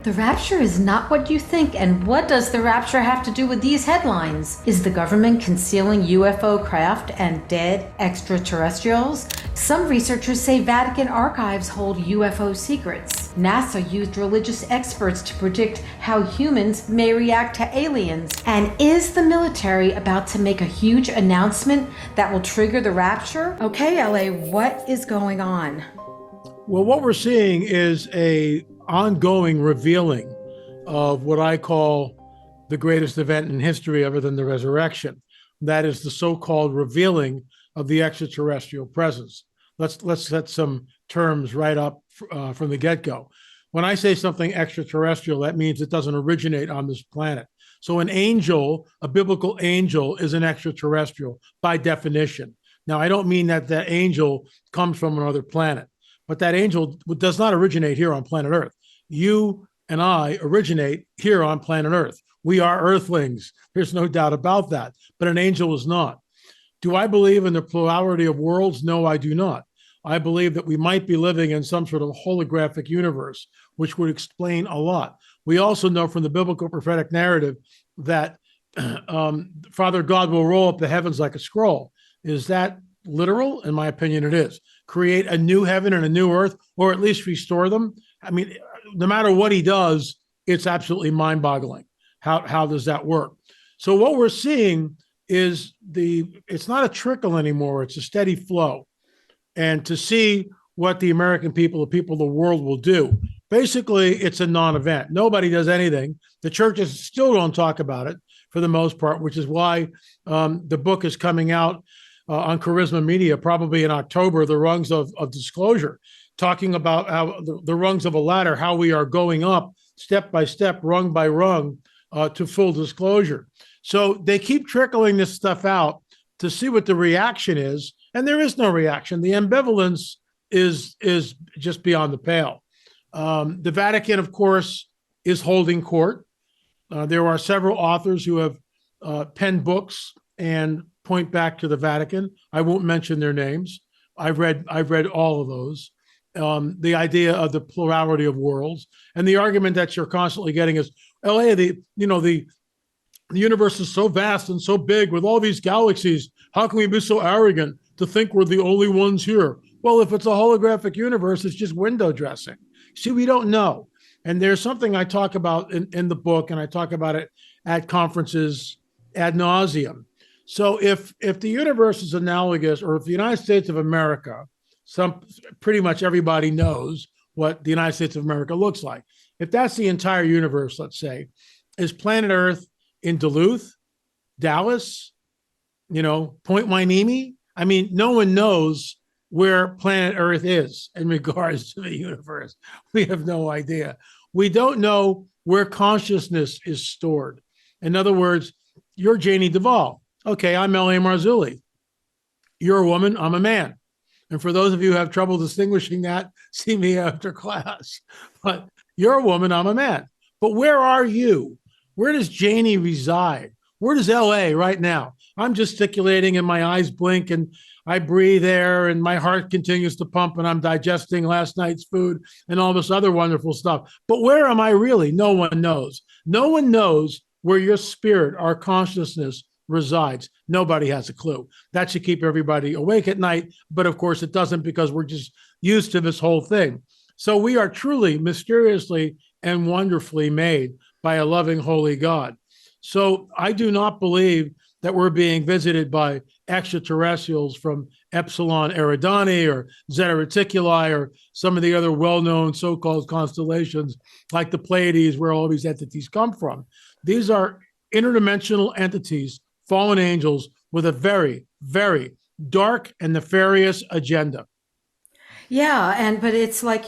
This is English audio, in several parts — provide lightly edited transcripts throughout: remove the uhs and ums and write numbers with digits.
The rapture is not what you think, and what does the rapture have to do with these headlines? Is the government concealing UFO craft and dead extraterrestrials? Some researchers say Vatican archives hold UFO secrets. NASA used religious experts to predict how humans may react to aliens. And is the military about to make a huge announcement that will trigger the rapture? Okay, LA, what is going on? Well, what we're seeing is a ongoing revealing of what I call the greatest event in history other than the resurrection. That is the so-called revealing of the extraterrestrial presence. Let's set some terms right up from the get-go. When I say something extraterrestrial, that means it doesn't originate on this planet. So an angel, a biblical angel, is an extraterrestrial by definition. Now, I don't mean that that angel comes from another planet, but that angel does not originate here on planet Earth. You and I originate here on planet Earth. We are earthlings. There's no doubt about that. But an angel is not. Do I believe in the plurality of worlds? No, I do not. I believe that we might be living in some sort of holographic universe, which would explain a lot. We also know from the biblical prophetic narrative that Father God will roll up the heavens like a scroll. Is that literal? In my opinion, it is. Create a new heaven and a new earth, or at least restore them. I mean, no matter what he does, it's absolutely mind-boggling. How does that work? So what we're seeing is it's not a trickle anymore, it's a steady flow. And to see what the American people, the people of the world will do, basically it's a non-event. Nobody does anything. The churches still don't talk about it for the most part, which is why the book is coming out on Charisma Media, probably in October, The Rungs of Disclosure, talking about how the rungs of a ladder, how we are going up step by step, rung by rung, to full disclosure. So they keep trickling this stuff out to see what the reaction is, and there is no reaction. The ambivalence is just beyond the pale. The Vatican, of course, is holding court. There are several authors who have penned books and point back to the Vatican. I won't mention their names. I've read all of those. The idea of the plurality of worlds, and the argument that you're constantly getting is, LA, the universe is so vast and so big with all these galaxies. How can we be so arrogant to think we're the only ones here? Well, if it's a holographic universe, it's just window dressing. See, we don't know. And there's something I talk about in the book, and I talk about it at conferences ad nauseum. So if the universe is analogous, or if the United States of America, pretty much everybody knows what the United States of America looks like. If that's the entire universe, let's say, is planet Earth in Duluth, Dallas, Point Wainimi? I mean, no one knows where planet Earth is in regards to the universe. We have no idea. We don't know where consciousness is stored. In other words, you're Janie DuVall. Okay, I'm L.A. Marzulli. You're a woman, I'm a man. And for those of you who have trouble distinguishing that, see me after class. But you're a woman, I'm a man. But where are you? Where does Janie reside? Where does LA right now? I'm gesticulating and my eyes blink and I breathe air and my heart continues to pump and I'm digesting last night's food and all this other wonderful stuff. But where am I really? No one knows. No one knows where your spirit, our consciousness, resides. Nobody has a clue. That should keep everybody awake at night. But of course it doesn't, because we're just used to this whole thing. So we are truly, mysteriously, and wonderfully made by a loving, holy God. So I do not believe that we're being visited by extraterrestrials from Epsilon Eridani or Zeta Reticuli or some of the other well-known so-called constellations like the Pleiades, where all these entities come from. These are interdimensional entities, fallen angels with a very, very dark and nefarious agenda. Yeah, but it's like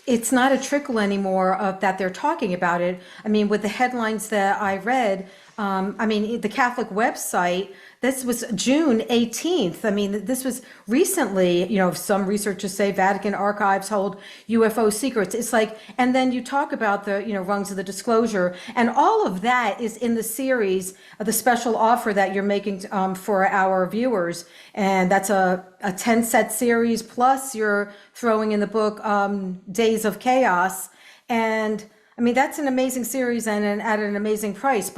it's not a trickle anymore of that they're talking about it. I mean, with the headlines that I read, the Catholic website, this was June 18th. I mean, this was recently, some researchers say Vatican archives hold UFO secrets. It's like, and then you talk about the, rungs of the disclosure, and all of that is in the series, the special offer that you're making for our viewers. And that's a 10 set series, plus you're throwing in the book Days of Chaos. And I mean, that's an amazing series and at an amazing price.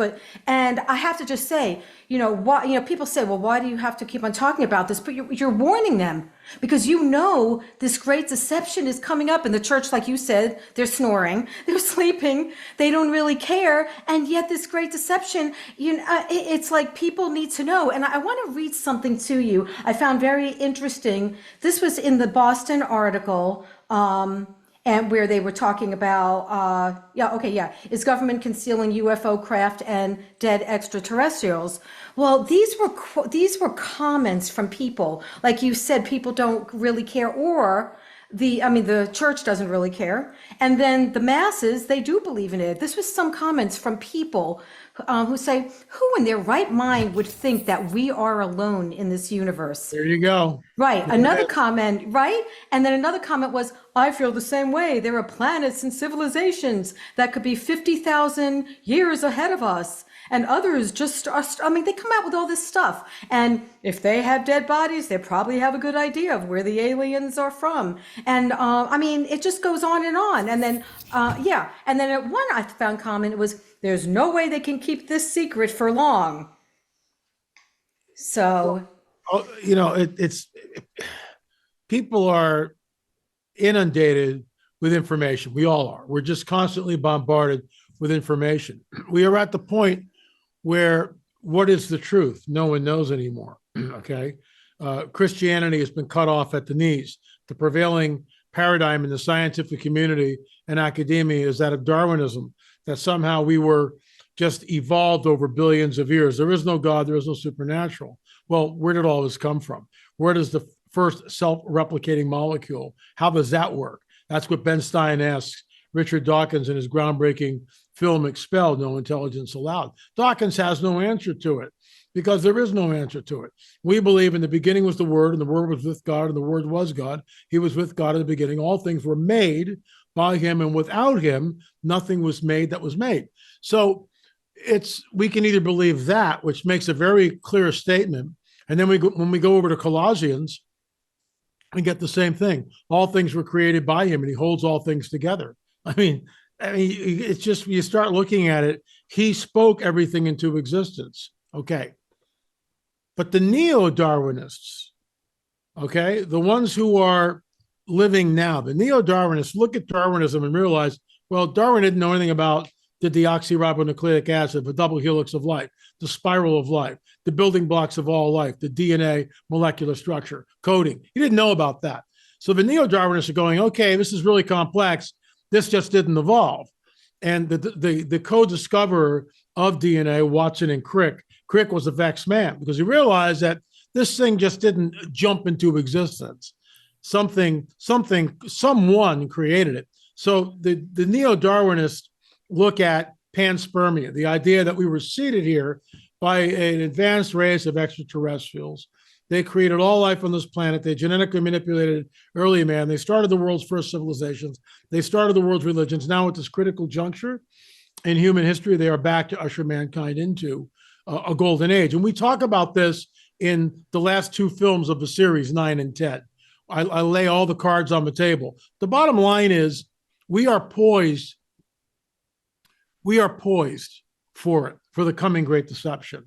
And I have to just say, why, people say, well, why do you have to keep on talking about this? But you're warning them because this great deception is coming up in the church. Like you said, they're snoring, they're sleeping, they don't really care. And yet this great deception, it's like people need to know. And I want to read something to you. I found very interesting. This was in the Boston article, and where they were talking about, is government concealing UFO craft and dead extraterrestrials? Well, these were comments from people, like you said, people don't really care, or the church doesn't really care, and then the masses, they do believe in it. This was some comments from people who say, who in their right mind would think that we are alone in this universe? There you go. Right. Another comment, right? And then another comment was, I feel the same way. There are planets and civilizations that could be 50,000 years ahead of us. And others just are, they come out with all this stuff. And if they have dead bodies, they probably have a good idea of where the aliens are from. And it just goes on and on. And then, And then at one I found comment was, there's no way they can keep this secret for long. So. It's people are inundated with information. We all are. We're just constantly bombarded with information. We are at the point where what is the truth? No one knows anymore. Okay. Christianity has been cut off at the knees. The prevailing paradigm in the scientific community and academia is that of Darwinism, that somehow we were just evolved over billions of years. There is no God, there is no supernatural. Well, where did all this come from? Where does the first self-replicating molecule, how does that work? That's what Ben Stein asks Richard Dawkins in his groundbreaking film Expelled, No Intelligence Allowed. Dawkins has no answer to it because there is no answer to it. We believe in the beginning was the Word, and the Word was with God, and the Word was God. He was with God in the beginning. All things were made by him, and without him, nothing was made that was made. So we can either believe that, which makes a very clear statement, and then when we go over to Colossians, we get the same thing. All things were created by him, and he holds all things together. I mean, it's just, you start looking at it, he spoke everything into existence. Okay. But the neo-Darwinists, okay, the ones who are living now, the neo-Darwinists look at Darwinism and realize, well, Darwin didn't know anything about the deoxyribonucleic acid, the double helix of life, the spiral of life, the building blocks of all life, the DNA, molecular structure, coding. He didn't know about that. So the neo-Darwinists are going, okay, this is really complex. This just didn't evolve. And the co-discoverer of DNA, Watson and Crick was a vexed man because he realized that this thing just didn't jump into existence. Someone created it. So the neo-Darwinists look at panspermia, the idea that we were seeded here by an advanced race of extraterrestrials. They created all life on this planet. They genetically manipulated early man. They started the world's first civilizations. They started the world's religions. Now at this critical juncture in human history, they are back to usher mankind into a golden age. And we talk about this in the last two films of the series, 9 and 10. I lay all the cards on the table. The bottom line is we are poised for it, for the coming great deception.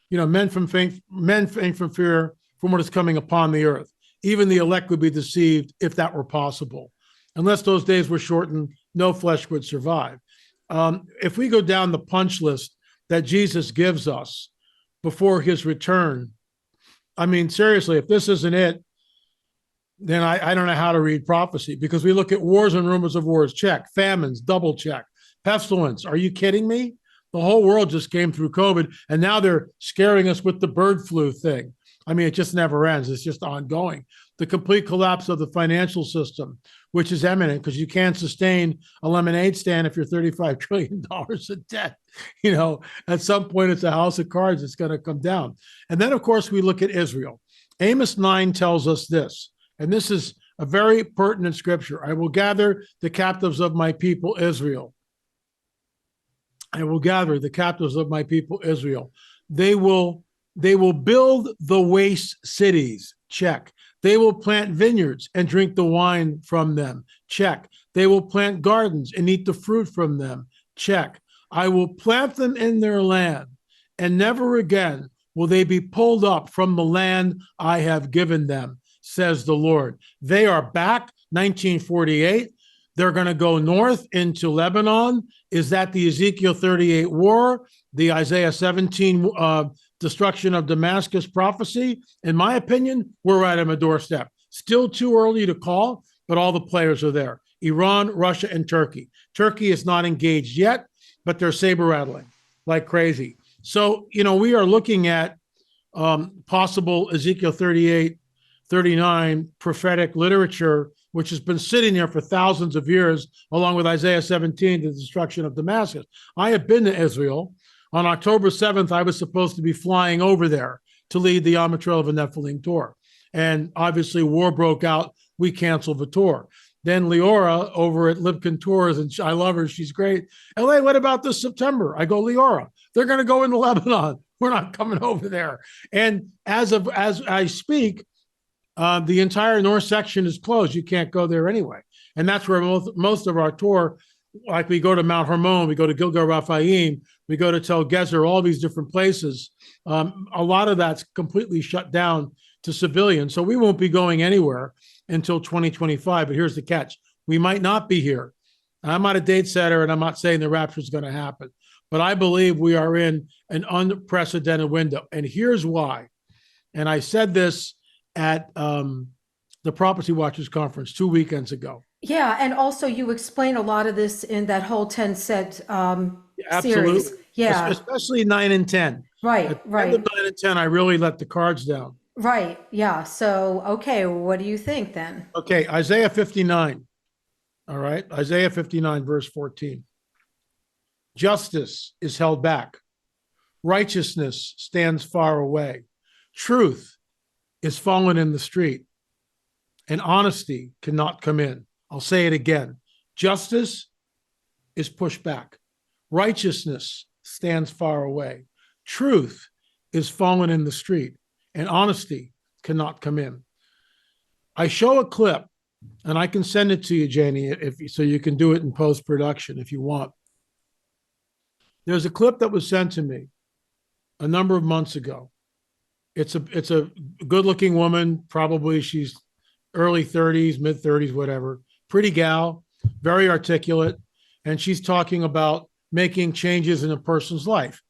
Men faint from fear from what is coming upon the earth. Even the elect would be deceived if that were possible. Unless those days were shortened, no flesh would survive. If we go down the punch list that Jesus gives us before his return, seriously, if this isn't it, then I don't know how to read prophecy, because we look at wars and rumors of wars, check. Famines, double check. Pestilence, are you kidding me? The whole world just came through COVID, and now they're scaring us with the bird flu thing. It just never ends. It's just ongoing. The complete collapse of the financial system, which is imminent because you can't sustain a lemonade stand if you're $35 trillion in debt. At some point, it's a house of cards. It's going to come down. And then, of course, we look at Israel. Amos 9 tells us this, and this is a very pertinent scripture. I will gather the captives of my people, Israel. I will gather the captives of my people, Israel. They will build the waste cities. Check. They will plant vineyards and drink the wine from them. Check. They will plant gardens and eat the fruit from them. Check. I will plant them in their land, and never again will they be pulled up from the land I have given them, says the Lord. They are back, 1948. They're going to go north into Lebanon. Is that the Ezekiel 38 war, the Isaiah 17 destruction of Damascus prophecy? In my opinion, we're right on the doorstep. Still too early to call, but all the players are there. Iran, Russia, and Turkey. Turkey is not engaged yet, but they're saber rattling like crazy. So, we are looking at possible Ezekiel 38, 39 prophetic literature, which has been sitting there for thousands of years, along with Isaiah 17, the destruction of Damascus. I have been to Israel. On October 7th, I was supposed to be flying over there to lead the On the Trail of a Nephilim tour. And obviously, war broke out. We canceled the tour. Then Leora over at Lipkin Tours, and I love her. She's great. LA, what about this September? I go, Leora, they're going to go into Lebanon. We're not coming over there. And as I speak, the entire north section is closed. You can't go there anyway. And that's where most of our tour, like we go to Mount Hermon, we go to Gilgal Raphaim, we go to Tel Gezer, all these different places. A lot of that's completely shut down to civilians. So we won't be going anywhere until 2025. But here's the catch. We might not be here. I'm not a date setter, and I'm not saying the rapture is going to happen. But I believe we are in an unprecedented window. And here's why. And I said this at the Prophecy Watchers Conference 2 weekends ago. Yeah, and also you explain a lot of this in that whole 10-set Absolutely. series. Yeah. Especially 9 and 10. Right, At the right. end of 9 and 10, I really let the cards down. Right, yeah. So, okay, what do you think then? Okay, Isaiah 59. All right, Isaiah 59, verse 14. Justice is held back. Righteousness stands far away. Truth is fallen in the street, and honesty cannot come in. I'll say it again. Justice is pushed back. Righteousness stands far away. Truth is fallen in the street, and honesty cannot come in. I show a clip, and I can send it to you, Janie, so you can do it in post-production if you want. There's a clip that was sent to me a number of months ago. It's a good-looking woman, probably she's early 30s, mid 30s, whatever. Pretty gal, very articulate, and she's talking about making changes in a person's life.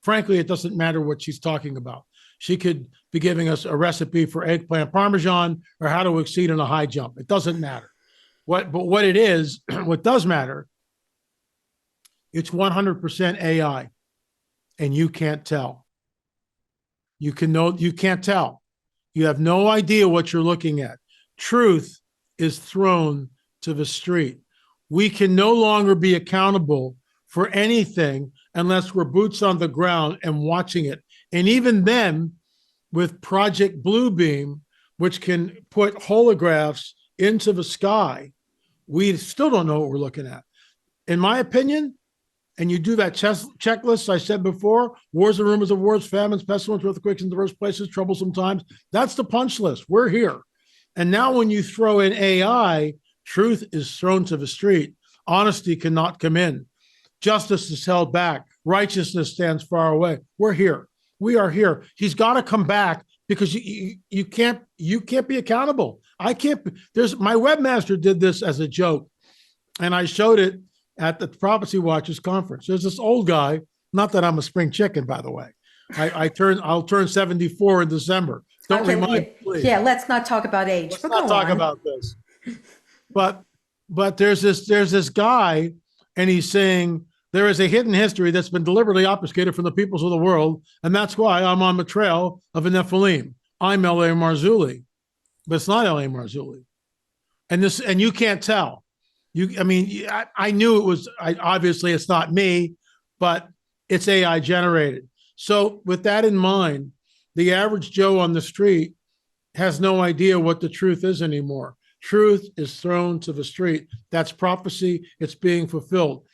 Frankly, it doesn't matter what she's talking about. She could be giving us a recipe for eggplant parmesan or how to exceed in a high jump. It doesn't matter. But what it is, what does matter, it's 100% AI, and you can't tell. You can't tell. You have no idea what you're looking at. Truth is thrown to the street. We can no longer be accountable for anything unless we're boots on the ground and watching it. And even then, with Project Bluebeam, which can put holographs into the sky, we still don't know what we're looking at. In my opinion, and you do that checklist I said before, wars and rumors of wars, famines, pestilence, earthquakes in diverse places, troublesome times, that's the punch list. We're here. And now when you throw in AI, truth is thrown to the street. Honesty cannot come in. Justice is held back. Righteousness stands far away. We're here. We are here. He's got to come back because you can't be accountable. I can't. My webmaster did this as a joke, and I showed it at the Prophecy Watchers Conference. There's this old guy. Not that I'm a spring chicken, by the way. I'll turn 74 in December. Don't Okay, remind me, please. Yeah, let's not talk about age. Let's not talk about this. But there's this guy, and he's saying there is a hidden history that's been deliberately obfuscated from the peoples of the world, and that's why I'm on the trail of a Nephilim. I'm L.A. Marzulli, but it's not L.A. Marzulli, and you can't tell. I knew it was. Obviously, it's not me, but it's AI generated. So with that in mind, the average Joe on the street has no idea what the truth is anymore. Truth is thrown to the street. That's prophecy. It's being fulfilled.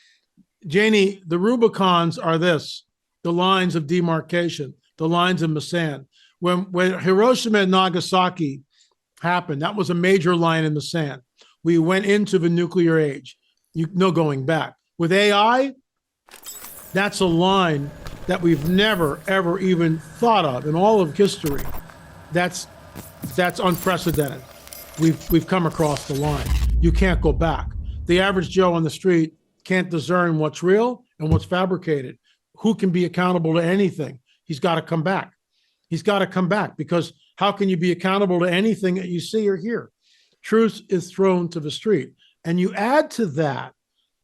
Janie, the Rubicons are this, the lines of demarcation, the lines in the sand. When Hiroshima and Nagasaki happened. That was a major line in the sand. We went into the nuclear age. No going back. With AI, that's a line that we've never, ever even thought of in all of history. That's unprecedented. We've come across the line. You can't go back. The average Joe on the street can't discern what's real and what's fabricated. Who can be accountable to anything? He's got to come back. He's got to come back, because how can you be accountable to anything that you see or hear? Truth is thrown to the street. And you add to that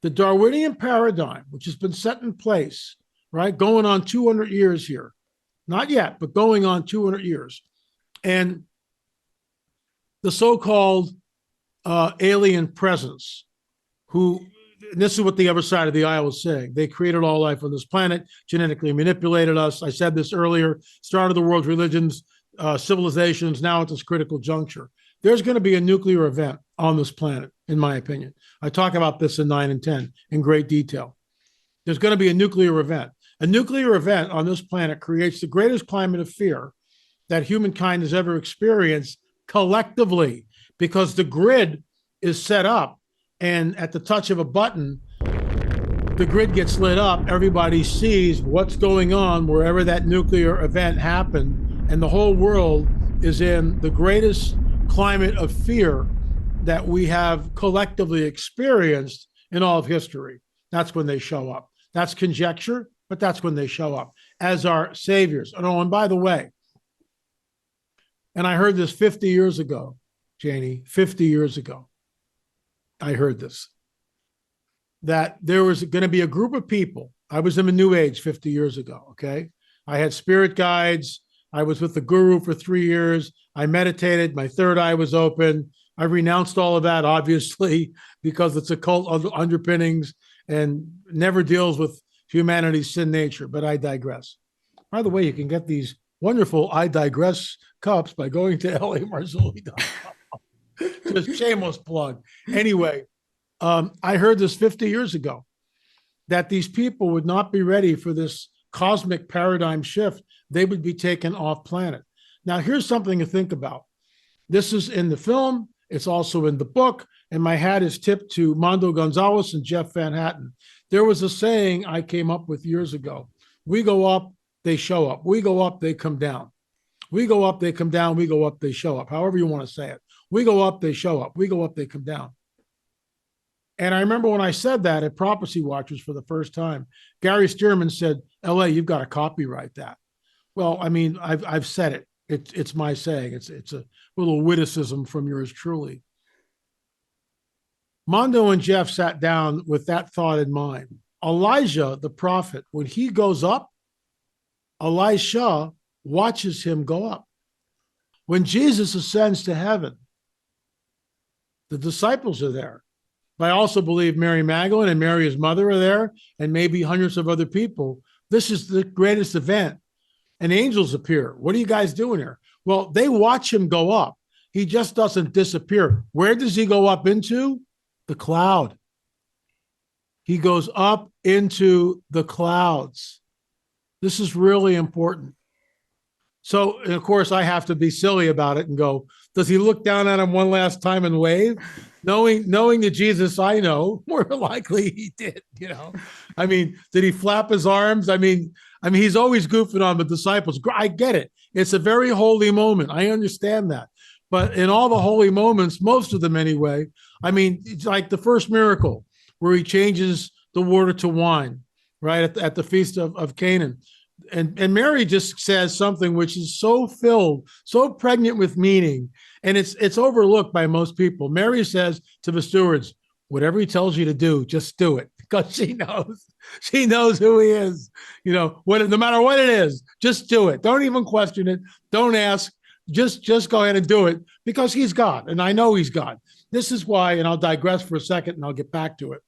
the Darwinian paradigm, which has been set in place, right? Going on 200 years here. Not yet, but going on 200 years. And the so-called alien presence, who, and this is what the other side of the aisle is saying. They created all life on this planet, genetically manipulated us. I said this earlier, started the world's religions, civilizations, now at this critical juncture. There's going to be a nuclear event on this planet, in my opinion. I talk about this in 9 and 10 in great detail. There's going to be a nuclear event. A nuclear event on this planet creates the greatest climate of fear that humankind has ever experienced collectively, because the grid is set up, and at the touch of a button, the grid gets lit up. Everybody sees what's going on wherever that nuclear event happened, and the whole world is in the greatest climate of fear that we have collectively experienced in all of history. That's when they show up. That's conjecture, but that's when they show up as our saviors. Oh, and by the way, and I heard this 50 years ago, Janie, 50 years ago, I heard this, that there was going to be a group of people. I was in the New Age 50 years ago, okay? I had spirit guides. I was with the guru for 3 years. I meditated. My third eye was open. I renounced all of that, obviously, because it's occult underpinnings and never deals with humanity's sin nature, but I digress. By the way, you can get these wonderful I digress cups by going to lamarzulli.com. Just shameless plug. Anyway, I heard this 50 years ago, that these people would not be ready for this cosmic paradigm shift. They would be taken off planet. Now, here's something to think about. This is in the film. It's also in the book. And my hat is tipped to Mondo Gonzalez and Jeff Van Hatten. There was a saying I came up with years ago. We go up, they show up. We go up, they come down. We go up, they come down. We go up, they show up. However you want to say it. We go up, they show up. We go up, they come down. And I remember when I said that at Prophecy Watchers for the first time, Gary Stearman said, LA, you've got to copyright that. Well, I mean, I've said it. It's my saying. It's a little witticism from yours truly. Mondo and Jeff sat down with that thought in mind. Elijah, the prophet, when he goes up, Elisha watches him go up. When Jesus ascends to heaven, the disciples are there. But I also believe Mary Magdalene and Mary, his mother, are there, and maybe hundreds of other people. This is the greatest event. And angels appear. What are you guys doing here? Well, they watch him go up. He just doesn't disappear. Where does he go up into? The cloud. He goes up into the clouds. This is really important. So, and of course, I have to be silly about it and go, does he look down at him one last time and wave? Knowing the Jesus I know, more likely he did, you know. I mean, did he flap his arms? I mean, he's always goofing on the disciples. I get it. It's a very holy moment. I understand that. But in all the holy moments, most of them anyway, I mean, it's like the first miracle where he changes the water to wine, right, at the Feast of Canaan. And Mary just says something which is so filled, so pregnant with meaning, and it's overlooked by most people. Mary says to the stewards, whatever he tells you to do, just do it, because she knows who he is. You know, no matter what it is, just do it. Don't even question it. Don't ask. Just go ahead and do it, because he's God, and I know he's God. This is why, and I'll digress for a second, and I'll get back to it.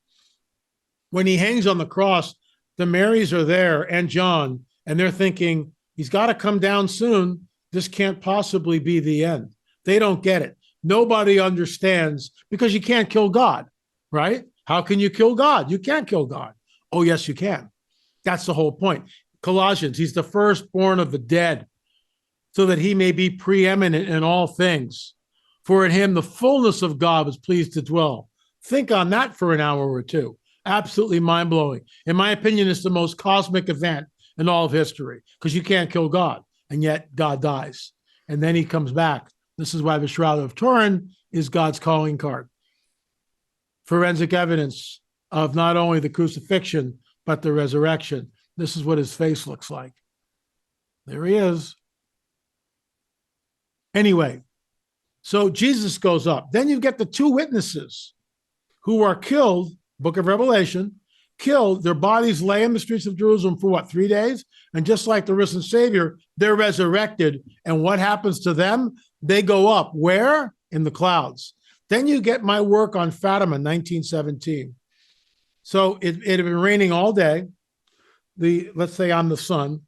When he hangs on the cross, the Marys are there and John, and they're thinking, he's got to come down soon. This can't possibly be the end. They don't get it. Nobody understands, because you can't kill God, right? How can you kill God? You can't kill God. Oh, yes, you can. That's the whole point. Colossians, he's the firstborn of the dead, so that he may be preeminent in all things. For in him the fullness of God was pleased to dwell. Think on that for an hour or two. Absolutely mind-blowing. In my opinion, it's the most cosmic event in all of history, because you can't kill God, and yet God dies. And then he comes back. This is why the Shroud of Turin is God's calling card. Forensic evidence of not only the crucifixion, but the resurrection. This is what his face looks like. There he is. Anyway, so Jesus goes up. Then you get the two witnesses who are killed, Book of Revelation, killed. Their bodies lay in the streets of Jerusalem for what, 3 days? And just like the risen Savior, they're resurrected. And what happens to them? They go up. Where? In the clouds. Then you get my work on Fatima, 1917. So it had been raining all day. Let's say I'm the sun.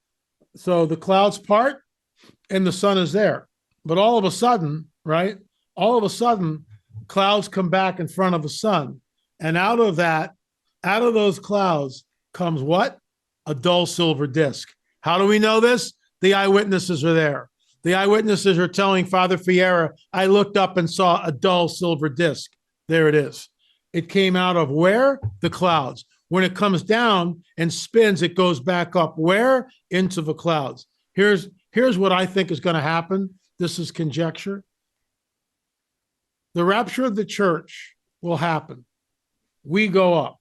So the clouds part and the sun is there. But all of a sudden, right? All of a sudden, clouds come back in front of the sun. And out of those clouds comes what? A dull silver disc. How do we know this? The eyewitnesses are there. The eyewitnesses are telling Father Fiera, I looked up and saw a dull silver disc. There it is. It came out of where? The clouds. When it comes down and spins, it goes back up where? Into the clouds. Here's what I think is going to happen. This is conjecture. The rapture of the church will happen. We go up.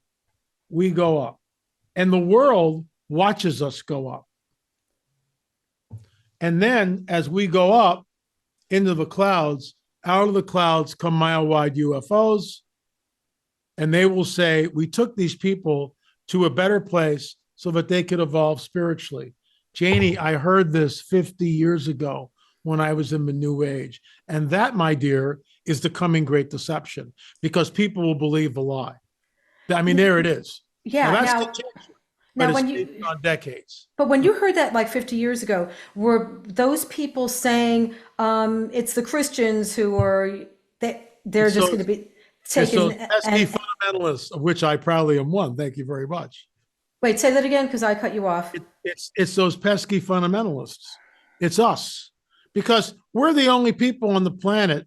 We go up. And the world watches us go up. And then as we go up into the clouds, out of the clouds come mile-wide UFOs. And they will say, we took these people to a better place so that they could evolve spiritually. Janie, I heard this 50 years ago when I was in the New Age. And that, my dear, is the coming great deception, because people will believe the lie. I mean, there it is. Yeah. Now, that's now but when it's based on decades. but when you heard that like 50 years ago, were those people saying it's the Christians who are they're just going to be taken? pesky fundamentalists, of which I proudly am one. Thank you very much. Wait, say that again, because I cut you off. It's those pesky fundamentalists. It's us, because we're the only people on the planet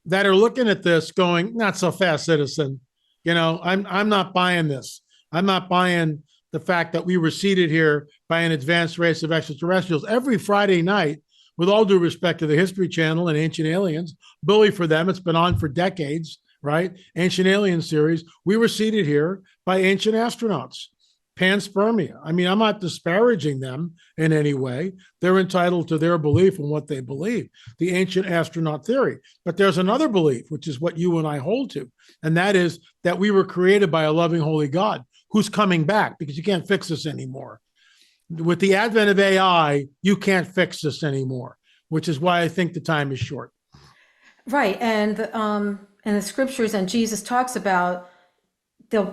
that are looking at this going, not so fast, citizen. You know, I'm not buying this. I'm not buying the fact that we were seated here by an advanced race of extraterrestrials. Every Friday night, with all due respect to the History Channel and Ancient Aliens, bully for them. It's been on for decades, right? Ancient Alien series. We were seated here by ancient astronauts. Panspermia. I mean, I'm not disparaging them in any way. They're entitled to their belief in what they believe, the ancient astronaut theory. But there's another belief, which is what you and I hold to, and that is that we were created by a loving, holy God who's coming back, because you can't fix this anymore. With the advent of AI, you can't fix this anymore, which is why I think the time is short. Right, and the scriptures, and Jesus talks about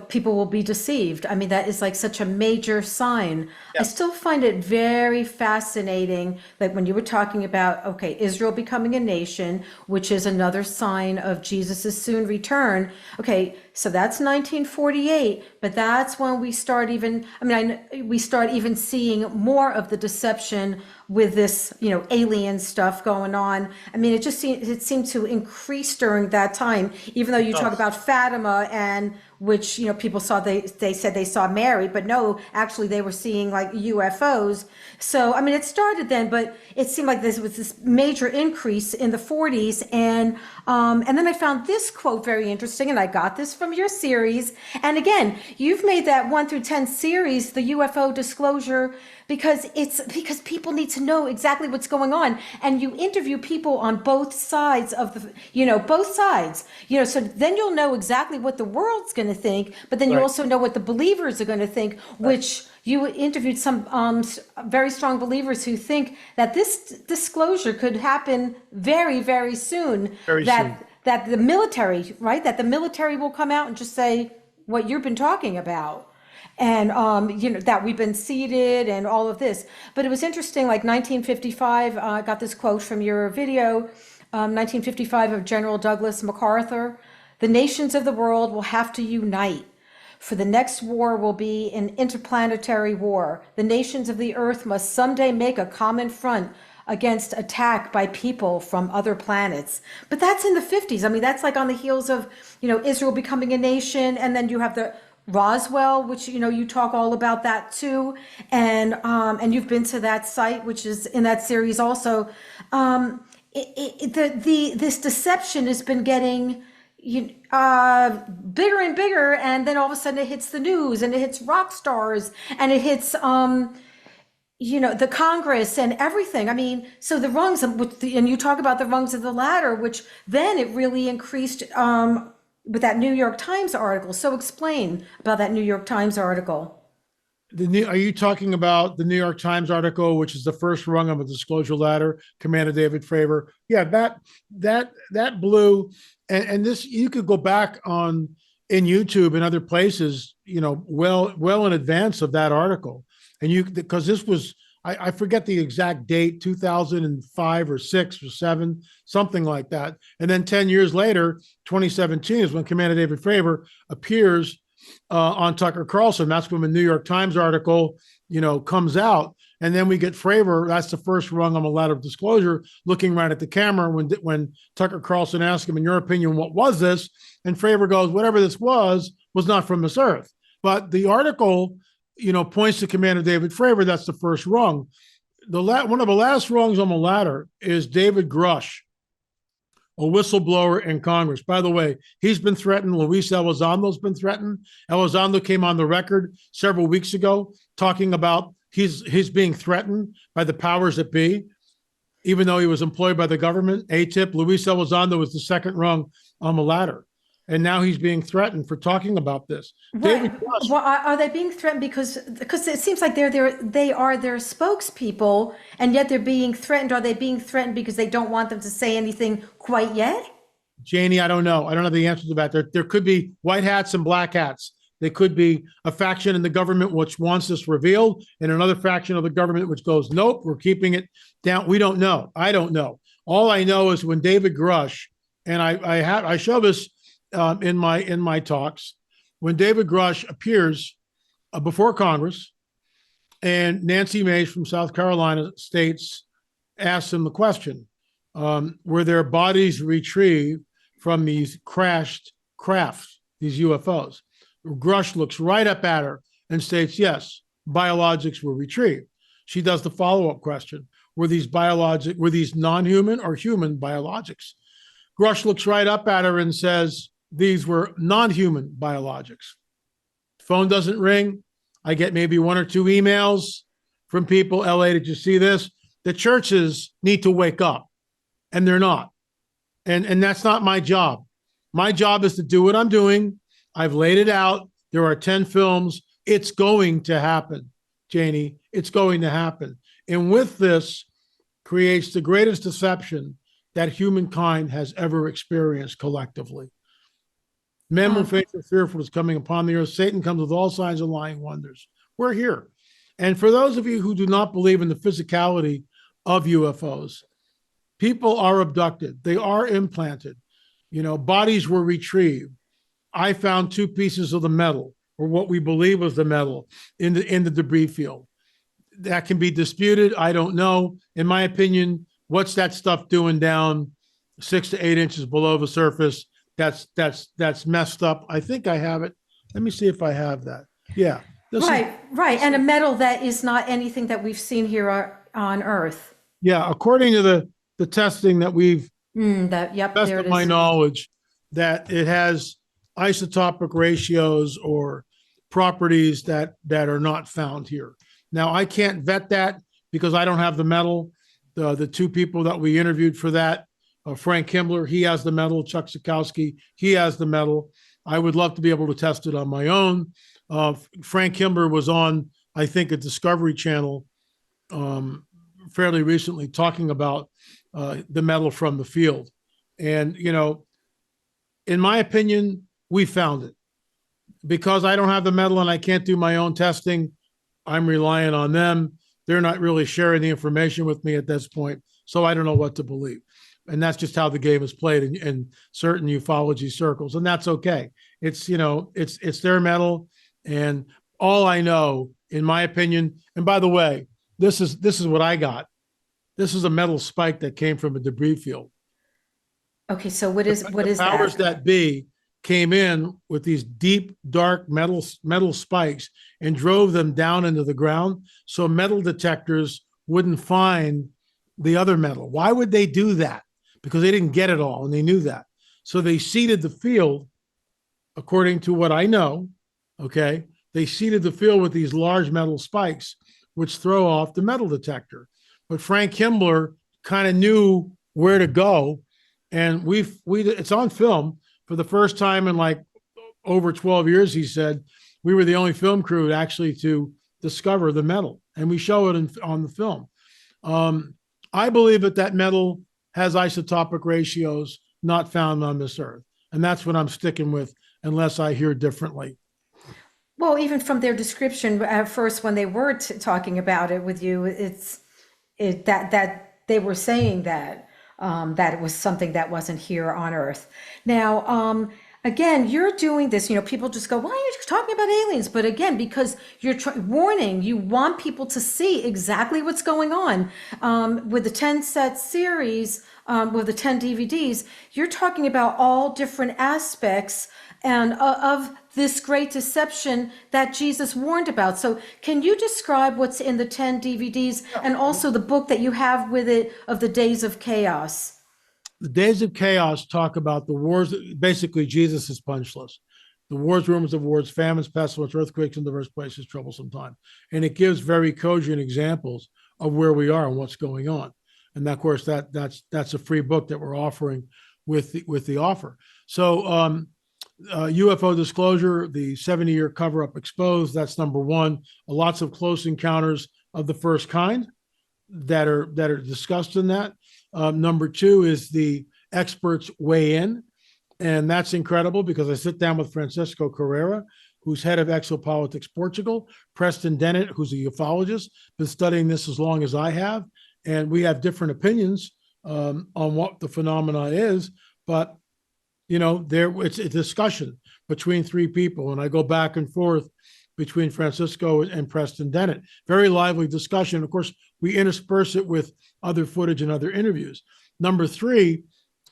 people will be deceived. I mean, that is like such a major sign. Yeah. I still find it very fascinating that when you were talking about, okay, Israel becoming a nation, which is another sign of Jesus's soon return. Okay, so that's 1948, but that's when we start we start even seeing more of the deception with this, alien stuff going on. I mean, it seemed to increase during that time, even though you talk about Fatima, and which, people saw, they said they saw Mary, but no, actually they were seeing like UFOs. So, I mean, it started then, but it seemed like this was this major increase in the 40s. And then I found this quote very interesting, and I got this from your series. And again, you've made that 1 through 10 series, the UFO Disclosure, because people need to know exactly what's going on, and you interview people on both sides of the, both sides, so then you'll know exactly what the world's going to think, but then you also know what the believers are going to think, which you interviewed some very strong believers who think that this disclosure could happen very, very soon. That the military, right? That the military will come out and just say what you've been talking about. And, that we've been seated and all of this. But it was interesting, like 1955, I got this quote from your video, 1955 of General Douglas MacArthur: "The nations of the world will have to unite, for the next war will be an interplanetary war. The nations of the earth must someday make a common front against attack by people from other planets. But that's in the 50s. I mean, that's like on the heels of, Israel becoming a nation. And then you have the Roswell, which, you talk all about that too. And you've been to that site, which is in that series also. This deception has been getting bigger and bigger, and then all of a sudden it hits the news, and it hits rock stars, and it hits the Congress and everything. I mean, so the rungs and you talk about the rungs of the ladder, which then it really increased with that New York Times article. So explain about that New York Times article. Are you talking about the New York Times article, which is the first rung of a disclosure ladder, Commander David Fravor? Yeah, that blew, and this, you could go back in YouTube and other places, well in advance of that article, and because this was, I forget the exact date, 2005 or 6 or 7, something like that, and then 10 years later, 2017 is when Commander David Fravor appears on Tucker Carlson. That's when the New York Times article, comes out. And then we get Fravor. That's the first rung on the ladder of disclosure, looking right at the camera when Tucker Carlson asked him, in your opinion, what was this? And Fravor goes, whatever this was not from this earth. But the article, points to Commander David Fravor. That's the first rung. One of the last rungs on the ladder is David Grush, a whistleblower in Congress. By the way, he's been threatened. Luis Elizondo's been threatened. Elizondo came on the record several weeks ago talking about he's being threatened by the powers that be, even though he was employed by the government. ATIP, Luis Elizondo was the second rung on the ladder. And now he's being threatened for talking about this. Right. Well, are they being threatened because it seems like they are their spokespeople, and yet they're being threatened? Are they being threatened because they don't want them to say anything quite yet? Janie, I don't know. I don't have the answer to that. There could be white hats and black hats. There could be a faction in the government which wants this revealed, and another faction of the government which goes, nope, we're keeping it down. We don't know. I don't know. All I know is when David Grush, and I show this in my talks, when David Grush appears before Congress, and Nancy Mace from South Carolina states, asks him the question, were there bodies retrieved from these crashed crafts, these UFOs? Grush looks right up at her and states, yes, biologics were retrieved. She does the follow-up question, were these non-human or human biologics? Grush looks right up at her and says, these were non-human biologics. Phone doesn't ring. I get maybe 1 or 2 emails from people. LA, did you see this? The churches need to wake up, and they're not. And that's not my job. My job is to do what I'm doing. I've laid it out. There are 10 films. It's going to happen, Janie. It's going to happen. And with this creates the greatest deception that humankind has ever experienced collectively. Men will face the fearful is coming upon the earth. Satan comes with all signs of lying wonders. We're here. And for those of you who do not believe in the physicality of UFOs, people are abducted. They are implanted. Bodies were retrieved. I found 2 pieces of the metal, or what we believe was the metal, in the debris field. That can be disputed. I don't know. In my opinion, what's that stuff doing down 6 to 8 inches below the surface? That's messed up. I think I have it. Let me see if I have that. Yeah. Right. And a metal that is not anything that we've seen here on Earth. Yeah. According to the testing that we've, best of my knowledge, that it has isotopic ratios or properties that are not found here. Now, I can't vet that because I don't have the metal. The 2 people that we interviewed for that, Frank Kimbler, he has the metal. Chuck Sikowski, he has the metal. I would love to be able to test it on my own. Frank Kimbler was on, I think, a Discovery Channel fairly recently talking about the metal from the field. And, in my opinion, we found it. Because I don't have the metal and I can't do my own testing, I'm relying on them. They're not really sharing the information with me at this point, so I don't know what to believe. And that's just how the game is played in certain ufology circles, and that's okay. It's it's their metal, and all I know, in my opinion. And by the way, this is what I got. This is a metal spike that came from a debris field. Okay, so what is Powers that? that be came in with these deep, dark metal spikes and drove them down into the ground so metal detectors wouldn't find the other metal. Why would they do that? Because they didn't get it all, and they knew that. So they seeded the field, according to what I know, okay? They seeded the field with these large metal spikes, which throw off the metal detector. But Frank Kimbler kind of knew where to go, and it's on film for the first time in like over 12 years. He said we were the only film crew actually to discover the metal, and we show it on the film. I believe that metal has isotopic ratios not found on this earth, and that's what I'm sticking with unless I hear differently. Well, even from their description at first, when they were talking about it with you, that they were saying that that it was something that wasn't here on Earth. Now, again, you're doing this. You know, people just go, "Why are you talking about aliens?" But again, because you're warning, you want people to see exactly what's going on. With the 10 set series, with the 10 DVDs, you're talking about all different aspects and of this great deception that Jesus warned about. So can you describe what's in the 10 DVDs and also the book that you have with it of the Days of Chaos? The Days of Chaos talk about the wars. Basically, Jesus is punch list. The wars, rumors of wars, famines, pestilence, earthquakes in diverse places, troublesome time. And it gives very cogent examples of where we are and what's going on. And of course, that's a free book that we're offering with the offer. So UFO Disclosure, the 70-year cover-up exposed, that's number one. Lots of close encounters of the first kind that are discussed in that. Number two is the experts weigh in, and that's incredible because I sit down with Francisco Carrera, who's head of Exopolitics Portugal, Preston Dennett, who's a ufologist, been studying this as long as I have, and we have different opinions on what the phenomena is, but you know, it's a discussion between three people, and I go back and forth between Francisco and Preston Dennett. Very lively discussion. Of course, we intersperse it with other footage and other interviews. Number three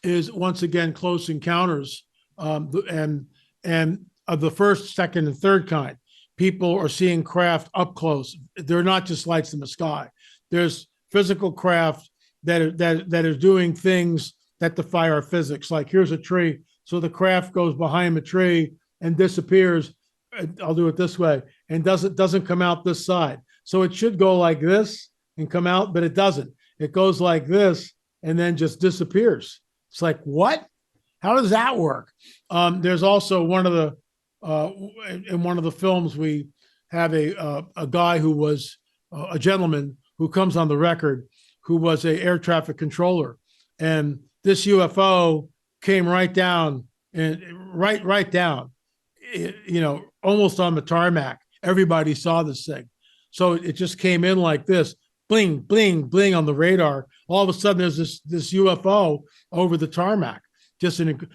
is once again close encounters, and of the first, second, and third kind. People are seeing craft up close. They're not just lights in the sky. There's physical craft that are doing things that defy our physics. Like here's a tree, so the craft goes behind the tree and disappears. I'll do it this way, and doesn't come out this side. So it should go like this and come out, but it doesn't. It goes like this and then just disappears. It's like, what? How does that work? There's also one of the in one of the films we have a guy who was a gentleman who comes on the record who was a air traffic controller, and this UFO came right down and right down, you know, almost on the tarmac. Everybody saw this thing. So it just came in like this, bling, bling, bling on the radar. All of a sudden there's this UFO over the tarmac.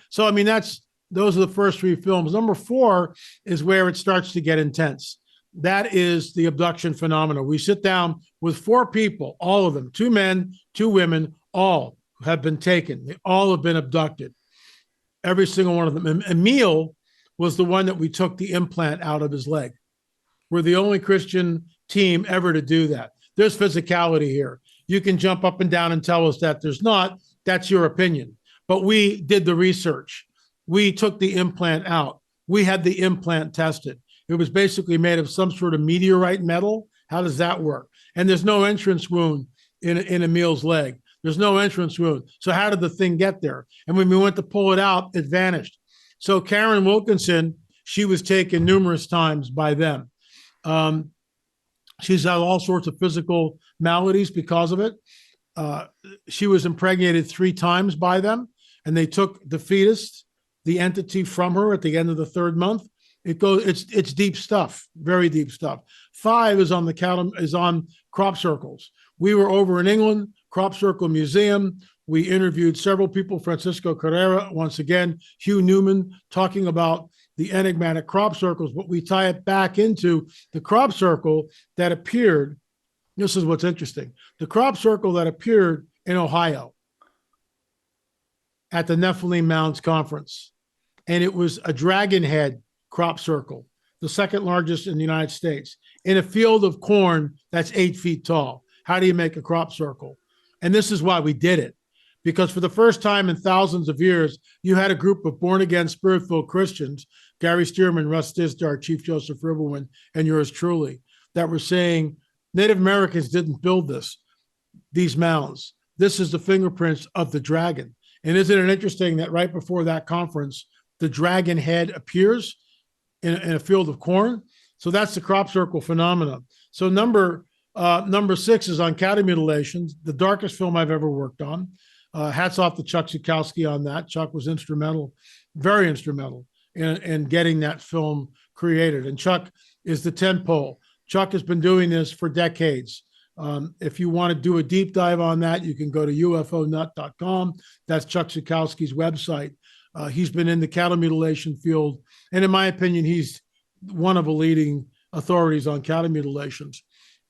So, I mean, those are the first three films. Number four is where it starts to get intense. That is the abduction phenomena. We sit down with four people, all of them, two men, two women, all have been taken. They all have been abducted. Every single one of them. And Emil was the one that we took the implant out of his leg. We're the only Christian team ever to do that. There's physicality here. You can jump up and down and tell us that there's not. That's your opinion. But we did the research. We took the implant out. We had the implant tested. It was basically made of some sort of meteorite metal. How does that work? And there's no entrance wound in Emil's leg. There's no entrance wound. So how did the thing get there? And when we went to pull it out, it vanished. So Karen Wilkinson, she was taken numerous times by them. She's had all sorts of physical maladies because of it. She was impregnated 3 times by them, and they took the fetus, the entity, from her at the end of the 3rd month. It's deep stuff, very deep stuff. 5 is on crop circles. We were over in England, Crop Circle Museum. We interviewed several people, Francisco Carrera, once again, Hugh Newman, talking about the enigmatic crop circles, but we tie it back into the crop circle that appeared This is what's interesting. The crop circle that appeared in Ohio at the Nephilim Mounds Conference, and it was a dragon head crop circle, the second largest in the United States, in a field of corn that's 8 feet tall. How do you make a crop circle? And this is why we did it. Because for the first time in thousands of years, you had a group of born-again, spirit-filled Christians, Gary Stearman, Russ Dizdar, Chief Joseph Ribbleman, and yours truly, that were saying, Native Americans didn't build these mounds. This is the fingerprints of the dragon. And isn't it interesting that right before that conference, the dragon head appears in a field of corn? So that's the crop circle phenomena. So number 6 is on cattle mutilations, the darkest film I've ever worked on. Hats off to Chuck Zukowski on that. Chuck was instrumental, very instrumental in getting that film created. And Chuck is the tentpole. Chuck has been doing this for decades. If you want to do a deep dive on that, you can go to ufonut.com. That's Chuck Zukowski's website. He's been in the cattle mutilation field. And in my opinion, he's one of the leading authorities on cattle mutilations.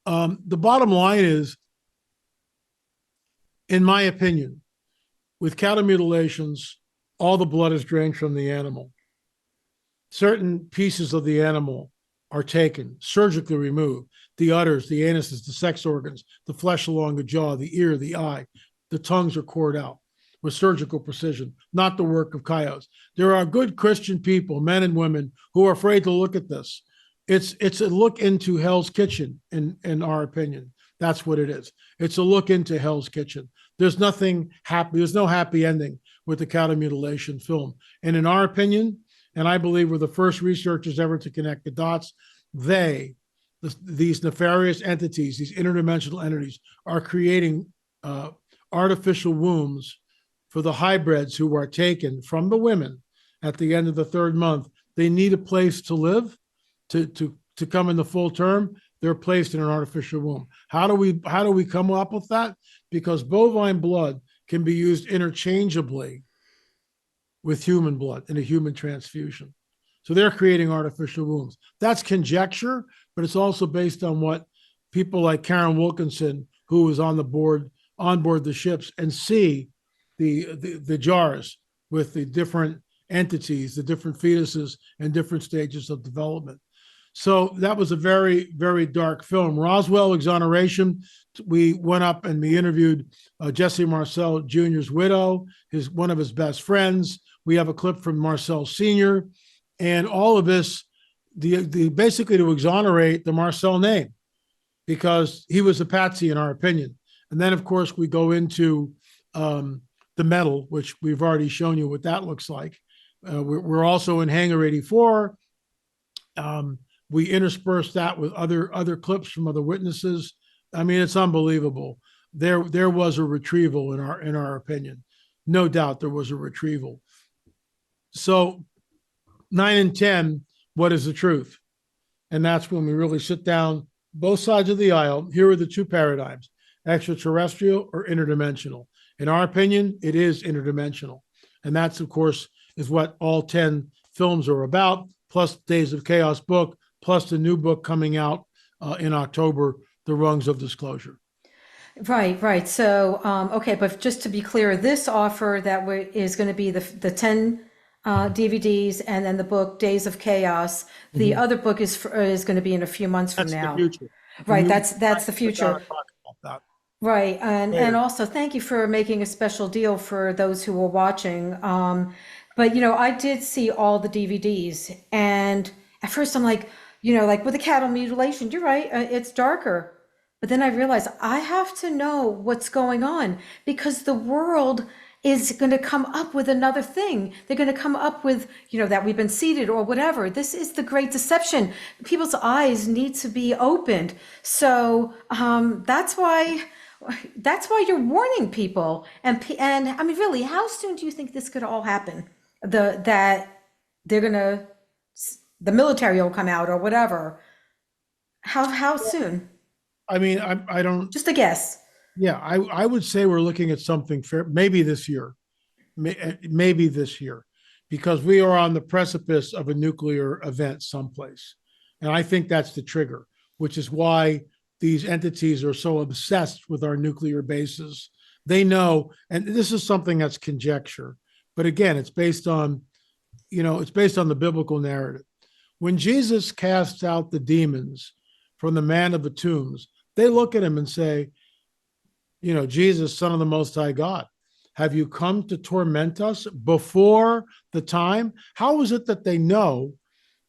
The bottom line is, in my opinion, with cattle mutilations, all the blood is drained from the animal. Certain pieces of the animal are taken, surgically removed. The udders, the anuses, the sex organs, the flesh along the jaw, the ear, the eye, the tongues are cored out with surgical precision, not the work of coyotes. There are good Christian people, men and women, who are afraid to look at this. It's a look into Hell's Kitchen, in our opinion. That's what it is. It's a look into Hell's Kitchen. There's nothing happy. There's no happy ending with the cattle mutilation film. And in our opinion, and I believe we're the first researchers ever to connect the dots, these nefarious entities, these interdimensional entities, are creating artificial wombs for the hybrids who are taken from the women at the end of the 3rd month. They need a place to live to come in the full term. They're placed in an artificial womb. How do we come up with that? Because bovine blood can be used interchangeably with human blood in a human transfusion. So they're creating artificial wombs. That's conjecture, but it's also based on what people like Karen Wilkinson, who was on board the ships, and see the jars with the different entities, the different fetuses, and different stages of development. So that was a very, very dark film. Roswell, exoneration. We went up and we interviewed Jesse Marcel Jr.'s widow, one of his best friends. We have a clip from Marcel Sr. And all of this, basically to exonerate the Marcel name, because he was a patsy in our opinion. And then, of course, we go into the metal, which we've already shown you what that looks like. We're also in Hangar 84. We intersperse that with other clips from other witnesses. I mean, it's unbelievable. There was a retrieval in our opinion. No doubt there was a retrieval. So 9 and 10, what is the truth? And that's when we really sit down, both sides of the aisle. Here are the two paradigms, extraterrestrial or interdimensional. In our opinion, it is interdimensional. And that's, of course, is what all 10 films are about, plus Days of Chaos book, plus the new book coming out in October, The Rungs of Disclosure. Right. So, okay, but just to be clear, this offer that is going to be the 10 DVDs and then the book Days of Chaos. The other book is going to be in a few months from now. The future. Right, that's the future. Right, and also thank you for making a special deal for those who were watching. But I did see all the DVDs, and at first I'm like, like with the cattle mutilation, you're right, it's darker. But then I realized I have to know what's going on, because the world is going to come up with another thing. They're going to come up with, that we've been seeded or whatever. This is the great deception. People's eyes need to be opened. So that's why you're warning people. And I mean, really, how soon do you think this could all happen? That the military will come out or whatever. How soon? I mean, I don't. Just a guess. Yeah, I would say we're looking at something fair, maybe this year, because we are on the precipice of a nuclear event someplace. And I think that's the trigger, which is why these entities are so obsessed with our nuclear bases. They know, and this is something that's conjecture, but again, it's based on, it's based on the biblical narrative. When Jesus casts out the demons from the man of the tombs, they look at him and say, Jesus, Son of the Most High God, have you come to torment us before the time? How is it that they know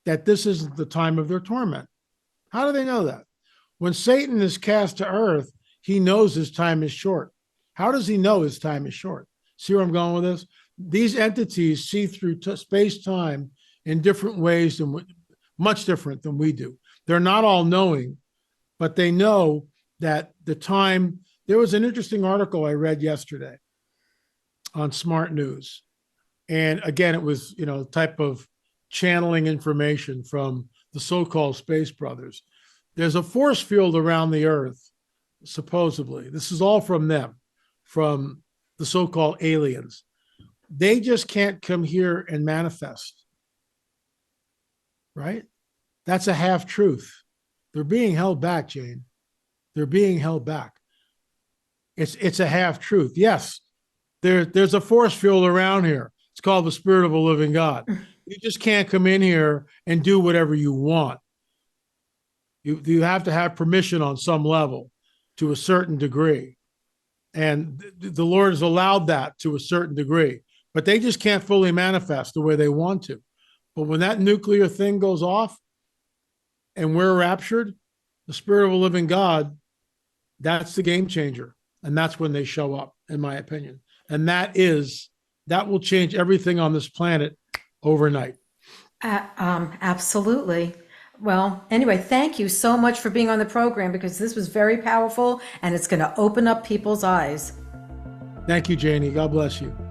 that this is the time of their torment? How do they know that? When Satan is cast to earth, he knows his time is short. How does he know his time is short? See where I'm going with this? These entities see through space-time in different ways, much different than we do. They're not all knowing, but they know that the time. There was an interesting article I read yesterday on Smart News. And again, it was, type of channeling information from the so-called space brothers. There's a force field around the earth, supposedly. This is all from them, from the so-called aliens. They just can't come here and manifest, right? That's a half truth. They're being held back, Jane. They're being held back. It's a half truth. Yes, there's a force field around here. It's called the Spirit of a Living God. You just can't come in here and do whatever you want. You have to have permission on some level to a certain degree. And the Lord has allowed that to a certain degree, but they just can't fully manifest the way they want to. But when that nuclear thing goes off and we're raptured, the Spirit of a Living God, that's the game changer. And that's when they show up, in my opinion. And that will change everything on this planet overnight. Absolutely. Well, anyway, thank you so much for being on the program, because this was very powerful and it's going to open up people's eyes. Thank you, Janie. God bless you.